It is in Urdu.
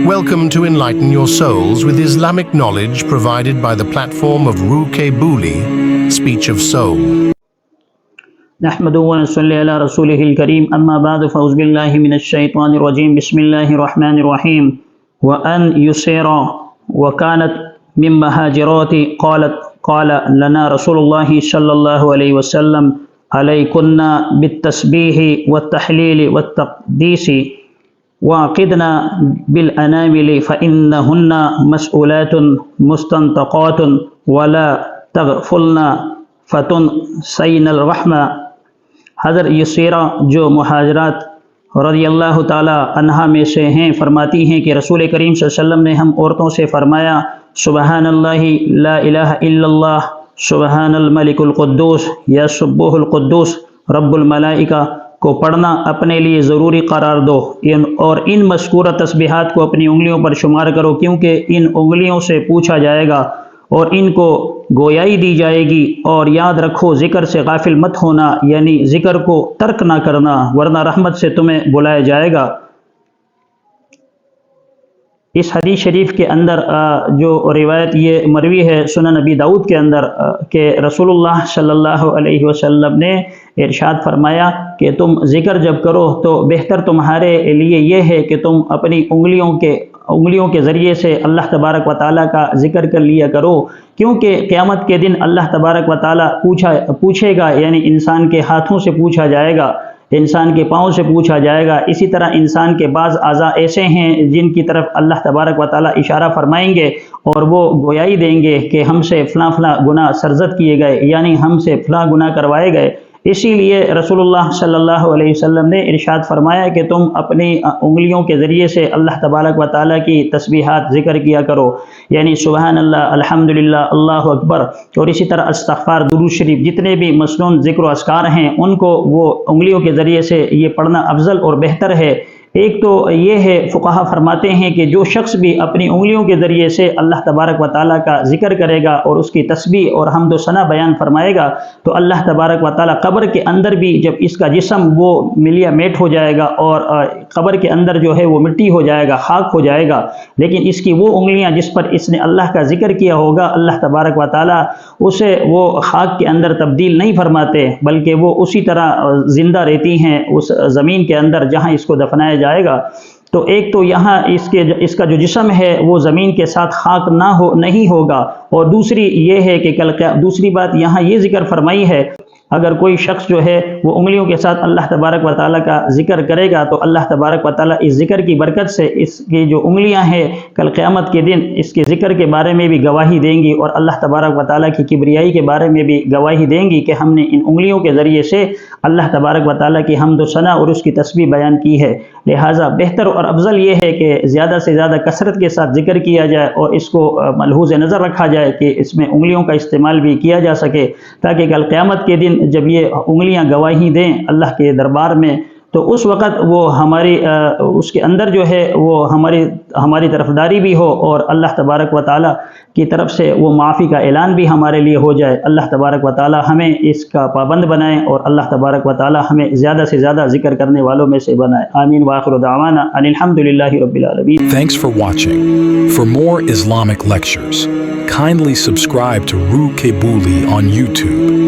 Welcome to Enlighten Your Souls with Islamic knowledge provided by the platform of Ruke Buli, Speech of Soul. نحمده ونصلي على رسوله الكريم أما بعد فأعوذ بالله من الشيطان الرجيم بسم الله الرحمن الرحيم وأن يسير وكانت من مهاجرات قال لنا رسول الله صلى الله عليه وسلم عليكن بالتسبيح والتحليل والتقديس وعقدنا بالأنامل فإنهن مسؤولات مستنطقات ولا تغفلن فتنسين الرحمة. حضرت یسیرہ جو مہاجرات رضی اللہ تعالی عنہا میں سے ہیں فرماتی ہیں کہ رسول کریم صلی اللہ علیہ وسلم نے ہم عورتوں سے فرمایا سبحان اللہ لا الہ الا اللہ سبحان الملک القدوس یا سبوح القدوس رب الملائکہ کو پڑھنا اپنے لیے ضروری قرار دو اور ان مذکورہ تسبیحات کو اپنی انگلیوں پر شمار کرو کیونکہ ان انگلیوں سے پوچھا جائے گا اور ان کو گویائی دی جائے گی، اور یاد رکھو ذکر سے غافل مت ہونا، یعنی ذکر کو ترک نہ کرنا ورنہ رحمت سے تمہیں بلایا جائے گا۔ اس حدیث شریف کے اندر جو روایت یہ مروی ہے سنن نبی داؤد کے اندر کہ رسول اللہ صلی اللہ علیہ وسلم نے ارشاد فرمایا کہ تم ذکر جب کرو تو بہتر تمہارے لیے یہ ہے کہ تم اپنی انگلیوں کے ذریعے سے اللہ تبارک و تعالیٰ کا ذکر کر لیا کرو، کیونکہ قیامت کے دن اللہ تبارک و تعالیٰ پوچھے گا، یعنی انسان کے ہاتھوں سے پوچھا جائے گا، انسان کے پاؤں سے پوچھا جائے گا۔ اسی طرح انسان کے بعض اعضاء ایسے ہیں جن کی طرف اللہ تبارک و تعالیٰ اشارہ فرمائیں گے اور وہ گویائی دیں گے کہ ہم سے فلاں فلاں گناہ سرزد کیے گئے، یعنی ہم سے فلاں گناہ کروائے گئے۔ اسی لیے رسول اللہ صلی اللہ علیہ وسلم نے ارشاد فرمایا کہ تم اپنی انگلیوں کے ذریعے سے اللہ تبارک و تعالیٰ کی تسبیحات ذکر کیا کرو، یعنی سبحان اللہ، الحمدللہ، اللہ اکبر، اور اسی طرح استغفار، درود شریف، جتنے بھی مسنون ذکر و اذکار ہیں ان کو وہ انگلیوں کے ذریعے سے یہ پڑھنا افضل اور بہتر ہے۔ ایک تو یہ ہے فقہا فرماتے ہیں کہ جو شخص بھی اپنی انگلیوں کے ذریعے سے اللہ تبارک و تعالیٰ کا ذکر کرے گا اور اس کی تسبیح اور حمد و ثنا بیان فرمائے گا تو اللہ تبارک و تعالیٰ قبر کے اندر بھی جب اس کا جسم وہ ملیا میٹ ہو جائے گا اور قبر کے اندر جو ہے وہ مٹی ہو جائے گا، خاک ہو جائے گا، لیکن اس کی وہ انگلیاں جس پر اس نے اللہ کا ذکر کیا ہوگا اللہ تبارک و تعالیٰ اسے وہ خاک کے اندر تبدیل نہیں فرماتے بلکہ وہ اسی طرح زندہ رہتی ہیں اس زمین کے اندر جہاں اس کو دفنایا جائے گا۔ تو ایک تو یہاں اس کا جو جسم ہے وہ زمین کے ساتھ خاک نہیں ہوگا، اور دوسری یہ ہے کہ دوسری بات یہاں یہ ذکر فرمائی ہے اگر کوئی شخص جو ہے وہ انگلیوں کے ساتھ اللہ تبارک و تعالیٰ کا ذکر کرے گا تو اللہ تبارک و تعالیٰ اس ذکر کی برکت سے اس کی جو انگلیاں ہیں کل قیامت کے دن اس کے ذکر کے بارے میں بھی گواہی دیں گی اور اللہ تبارک و تعالیٰ کی کبریائی کے بارے میں بھی گواہی دیں گی کہ ہم نے ان انگلیوں کے ذریعے سے اللہ تبارک و تعالیٰ کی حمد و ثنا اور اس کی تسبیح بیان کی ہے۔ لہٰذا بہتر اور افضل یہ ہے کہ زیادہ سے زیادہ کثرت کے ساتھ ذکر کیا جائے اور اس کو ملحوظ نظر رکھا جائے کہ اس میں انگلیوں کا استعمال بھی کیا جا سکے تاکہ کل قیامت کے دن جب یہ انگلیاں گواہی دیں اللہ کے دربار میں تو اس وقت وہ اس کے اندر جو ہے وہ ہماری طرفداری بھی ہو اور اللہ تبارک و تعالیٰ کی طرف سے وہ معافی کا اعلان بھی ہمارے لیے ہو جائے۔ اللہ تبارک و تعالیٰ ہمیں اس کا پابند بنائے اور اللہ تبارک و تعالیٰ ہمیں زیادہ سے زیادہ ذکر کرنے والوں میں سے بنائے۔ آمین وآخر دعوانا ان الحمدللہ رب العالمین۔ Thanks for watching. For more Islamic lectures, kindly subscribe to Ruke Buli on YouTube.